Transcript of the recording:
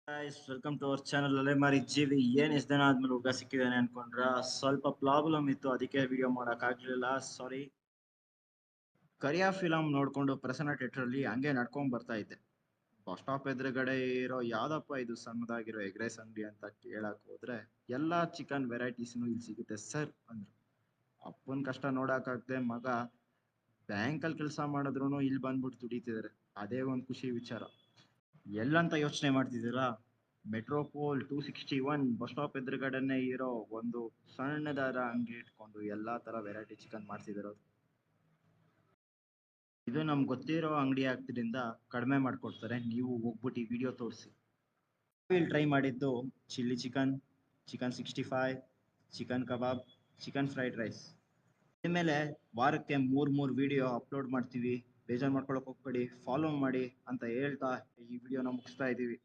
Guys welcome to our channel ಅಲೆಮಾರಿ ಜೀವಿ. ಏನು ಇಷ್ಟು ದಿನ ಆದ್ಮೇಲೆ ಹುಡುಗ ಸಿಕ್ಕಿದ್ದಾನೆ ಅನ್ಕೊಂಡ್ರ ಸ್ವಲ್ಪ ಪ್ರಾಬ್ಲಮ್ ಇತ್ತು, ಅದಕ್ಕೆ ವಿಡಿಯೋ ಮಾಡೋಕ್ಕಾಗಲಿಲ್ಲ, ಸಾರಿ. ಕರಿಯಾ ಫಿಲಮ್ ನೋಡ್ಕೊಂಡು ಪ್ರಸನ್ನ ಥಿಯೇಟ್ರಲ್ಲಿ ಹಂಗೆ ನಡ್ಕೊಂಡು ಬರ್ತಾ ಇದ್ದೆ. ಬಸ್ ಸ್ಟಾಪ್ ಎದುರುಗಡೆ ಇರೋ ಯಾವ್ದಪ್ಪ ಇದು ಸಣ್ಣದಾಗಿರೋ ಎಗ್ ರೈಸ್ ಅಂಗಡಿ ಅಂತ ಕೇಳಕ್ ಹೋದ್ರೆ ಎಲ್ಲಾ ಚಿಕನ್ ವೆರೈಟೀಸ್ನು ಇಲ್ಲಿ ಸಿಗುತ್ತೆ ಸರ್ ಅಂದ್ರು. ಅಪ್ಪನ ಕಷ್ಟ ನೋಡಕ್ಕಾಗದೆ ಮಗ ಬ್ಯಾಂಕಲ್ಲಿ ಕೆಲಸ ಮಾಡಿದ್ರು ಇಲ್ಲಿ ಬಂದ್ಬಿಟ್ಟು ದುಡಿತಿದ್ದಾರೆ. ಅದೇ ಒಂದು ಖುಷಿ ವಿಚಾರ. ಎಲ್ಲಂತ ಯೋಚನೆ ಮಾಡ್ತಿದ್ದೀರಾ? ಮೆಟ್ರೋಪೋಲ್ 261 ಬಸ್ ಸ್ಟಾಪ್ ಎದುರುಗಡೆನೆ ಇರೋ ಒಂದು ಸಣ್ಣದಾದ ಅಂಗಡಿ ಇಟ್ಕೊಂಡು ಎಲ್ಲಾ ತರ ವೆರೈಟಿ ಚಿಕನ್ ಮಾಡ್ತಿದಿರೋದು. ಇದು ನಮ್ಗೆ ಗೊತ್ತಿರೋ ಅಂಗಡಿ ಆಗ್ತಿದ್ರಿಂದ ಕಡಿಮೆ ಮಾಡ್ಕೊಡ್ತಾರೆ. ನೀವು ಹೋಗ್ಬಿಟ್ಟು ಈ ವಿಡಿಯೋ ತೋರಿಸಿ. ಇಲ್ಲಿ ಟ್ರೈ ಮಾಡಿದ್ದು ಚಿಲ್ಲಿ ಚಿಕನ್, ಚಿಕನ್ 65, ಚಿಕನ್ ಕಬಾಬ್, ಚಿಕನ್ ಫ್ರೈಡ್ ರೈಸ್. ಇನ್ಮೇಲೆ ವಾರಕ್ಕೆ ಮೂರ್ ವಿಡಿಯೋ ಅಪ್ಲೋಡ್ ಮಾಡ್ತೀವಿ. ಬೇಜಾರು ಮಾಡ್ಕೊಳಕ್ ಹೋಗ್ಬೇಡಿ, ಫಾಲೋ ಮಾಡಿ ಅಂತ ಹೇಳ್ತಾ ಈ ವಿಡಿಯೋನ ಮುಗಿಸ್ತಾ ಇದ್ದೀವಿ.